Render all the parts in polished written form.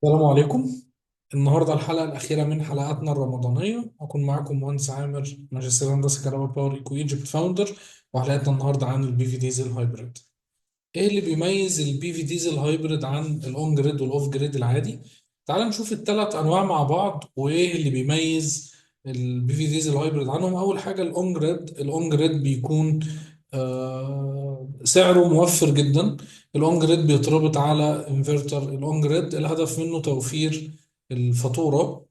السلام عليكم. النهارده الحلقة الأخيرة من حلقاتنا الرمضانية. هكون معاكم مهندس عامر، ماجستير هندسة كهرباء باور إيكو إيجيبت فاوندر. وحلقتنا النهارده عن البي في ديزل هايبريد. إيه اللي بيميز البي في ديزل هايبريد عن الأون جريد والأوف جريد العادي؟ تعال نشوف الثلاث أنواع مع بعض وإيه اللي بيميز البي في ديزل هايبريد عنهم. أول حاجة الأون جريد بيكون سعره موفر جدا. الاون جريد بيتربط على انفرتر الاون جريد، الهدف منه توفير الفاتورة.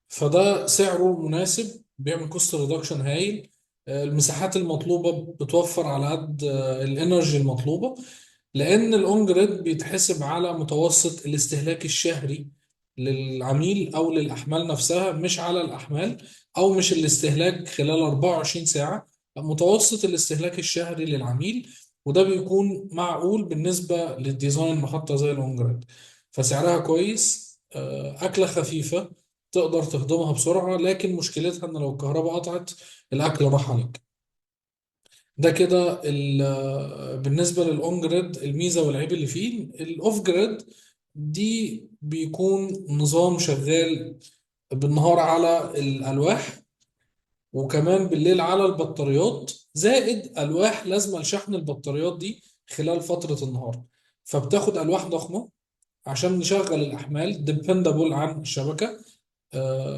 فده سعره مناسب، بيعمل كوست ريدكشن هايل. المساحات المطلوبة بتوفر على قد الانرجي المطلوبة، لأن الأون جريد بيتحسب على متوسط الاستهلاك الشهري للعميل أو للأحمال نفسها، مش على الأحمال أو مش الاستهلاك خلال 24 ساعة، لا، متوسط الاستهلاك الشهري للعميل. وده بيكون معقول بالنسبة للديزاين محطة زي الأون جريد. فسعرها كويس، أكلة خفيفة، تقدر تهضمها بسرعة، لكن مشكلتها إن لو الكهرباء قطعت الأكل راح عليك. ده كده بالنسبة للأون جريد الميزة والعيب اللي فيه. الأوف جريد دي بيكون نظام شغال بالنهار على الألواح، وكمان بالليل على البطاريات، زائد ألواح لازمة لشحن البطاريات دي خلال فترة النهار. فبتاخد ألواح ضخمة عشان نشغل الأحمال ديبندابل عن الشبكة.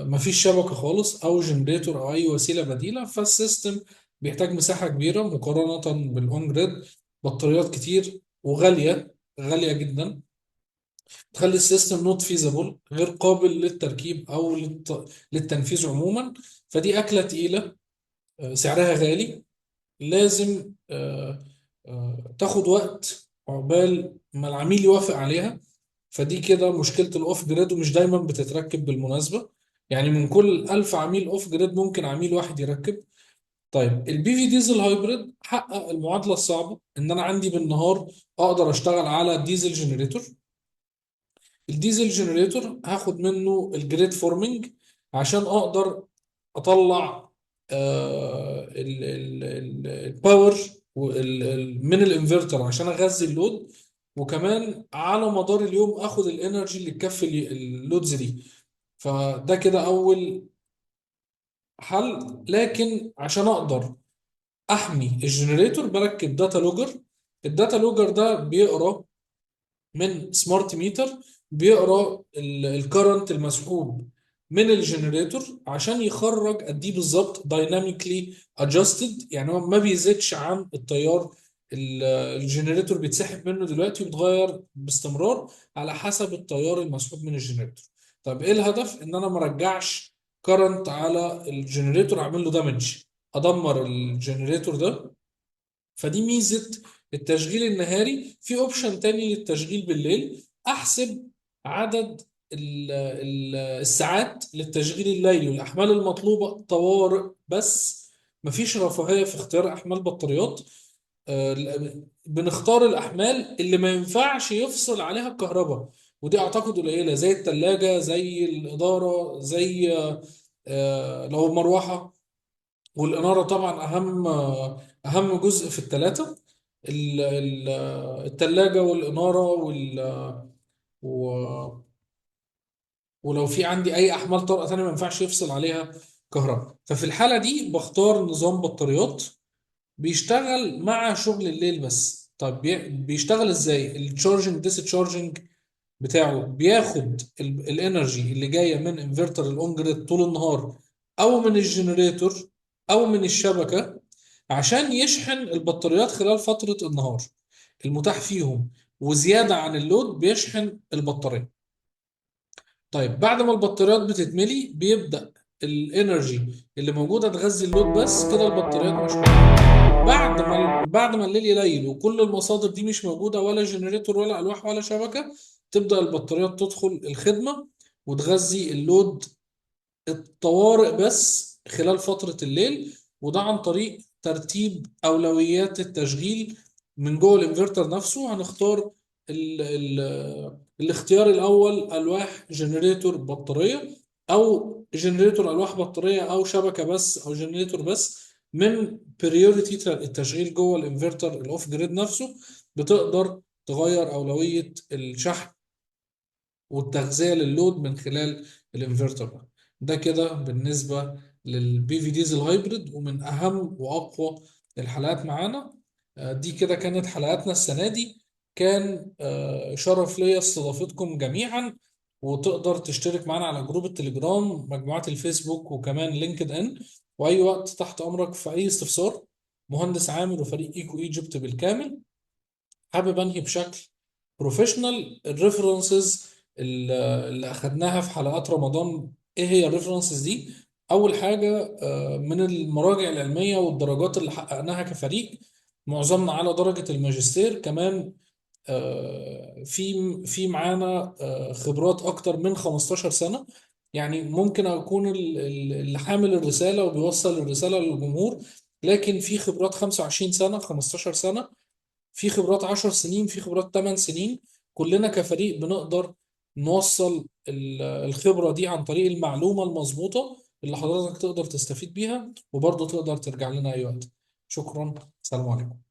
مفيش شبكة خالص أو جنريتور أو أي وسيلة بديلة، فالسيستم بيحتاج مساحة كبيرة مقارنة بالأون جريد. بطاريات كتير وغالية، غالية جدا، تخلي السيستم نوت فيزابل، غير قابل للتركيب أو للتنفيذ عموما. فدي أكلة تقيلة، سعرها غالي، لازم تاخد وقت عقبال ما العميل يوافق عليها. فدي كده مشكلة الأوف جريد، ومش دايما بتتركب بالمناسبة. يعني من كل 1000 عميل أوف جريد ممكن عميل واحد يركب. طيب البي في ديزل هايبريد حقق المعادلة الصعبة، إن أنا عندي بالنهار أقدر أشتغل على ديزل جنريتور. الديزل جنريتور هاخد منه الجريد فورمينج عشان أقدر أطلع الباور من الانفرتر عشان أغذي اللود، وكمان على مدار اليوم اخد الانرجي اللي تكفي اللودز دي. فده كده اول حل. لكن عشان اقدر احمي الجنريتور بركب داتا لوجر. الداتا لوجر ده بيقرا من سمارت ميتر، بيقرا الكرنت المسحوب من الجنريتور عشان يخرج قد ايه بالظبط دايناميكلي ادجستد، يعني هو ما بيزيدش عن التيار. الجنريتور بيتسحب منه دلوقتي وبيتغير باستمرار على حسب التيار المسحوب من الجنريتور. طب ايه الهدف؟ ان انا ما ارجعش كرنت على الجنريتور، اعمل له دامج، ادمر الجنريتور ده. فدي ميزة التشغيل النهاري. في اوبشن تاني للتشغيل بالليل، احسب عدد الساعات للتشغيل الليلي والاحمال المطلوبة طوارئ بس. مفيش رفاهية في اختيار احمال بطاريات. بنختار الاحمال اللي ما ينفعش يفصل عليها الكهرباء، ودي اعتقد قليلة، زي الثلاجة، زي الإدارة، زي لو مروحة. والإنارة طبعا أهم جزء في الثلاثة. الثلاجة والإنارة و- ولو في عندي أي أحمال طارئة تانية ما ينفعش يفصل عليها كهرباء. ففي الحالة دي بختار نظام بطاريات بيشتغل مع شغل الليل بس. طيب بيشتغل إزاي؟ التشارجنج ديس بتاعه بياخد الانرجي اللي جايه من انفرتر الاون جريد طول النهار، او من الجنريتور، او من الشبكه، عشان يشحن البطاريات خلال فتره النهار المتاح فيهم، وزياده عن اللود بيشحن البطاريه. طيب بعد ما البطاريات بتتملي بيبدا الانرجي اللي موجوده تغذي اللود، بس كده البطاريات مشحونه. بعد ما الليل يليل وكل المصادر دي مش موجودة، ولا جنريتور ولا ألواح ولا شبكة، تبدأ البطاريات تدخل الخدمة وتغذي اللود الطوارئ بس خلال فترة الليل. وده عن طريق ترتيب أولويات التشغيل من جوه الانفرتر نفسه. هنختار الاختيار الأول ألواح جنريتور بطارية، أو جنريتور ألواح بطارية، أو شبكة بس، أو جنريتور بس. من بريوريتي التشغيل جوه الانفرتر الأوف جريد نفسه، بتقدر تغير أولوية الشحن والتغذية لللود من خلال الانفرتر ده كده بالنسبة للبي في ديز الهايبريد، ومن أهم وأقوى الحلقات معانا. دي كده كانت حلقاتنا السنة دي. كان شرف ليا استضافتكم جميعا. وتقدر تشترك معنا على جروب التليجرام، مجموعات الفيسبوك، وكمان لينكد ان. وأي وقت تحت أمرك في أي استفسار. مهندس عامر وفريق ايكو ايجيبت بالكامل. حابب انهي بشكل بروفيشنال الريفرنسز اللي اخدناها في حلقات رمضان. ايه هي الريفرنسز دي؟ اول حاجه من المراجع العلميه والدرجات اللي حققناها كفريق، معظمنا على درجه الماجستير كمان. في معانا خبرات اكتر من 15 سنه. يعني ممكن اكون اللي حامل الرساله وبيوصل الرساله للجمهور، لكن في خبرات 25 سنه، 15 سنه، في خبرات 10 سنين، في خبرات 8 سنين. كلنا كفريق بنقدر نوصل الخبرة دي عن طريق المعلومة المظبوطة اللي حضرتك تقدر تستفيد بيها، وبرضه تقدر ترجع لنا أي وقت. شكرا. سلام عليكم.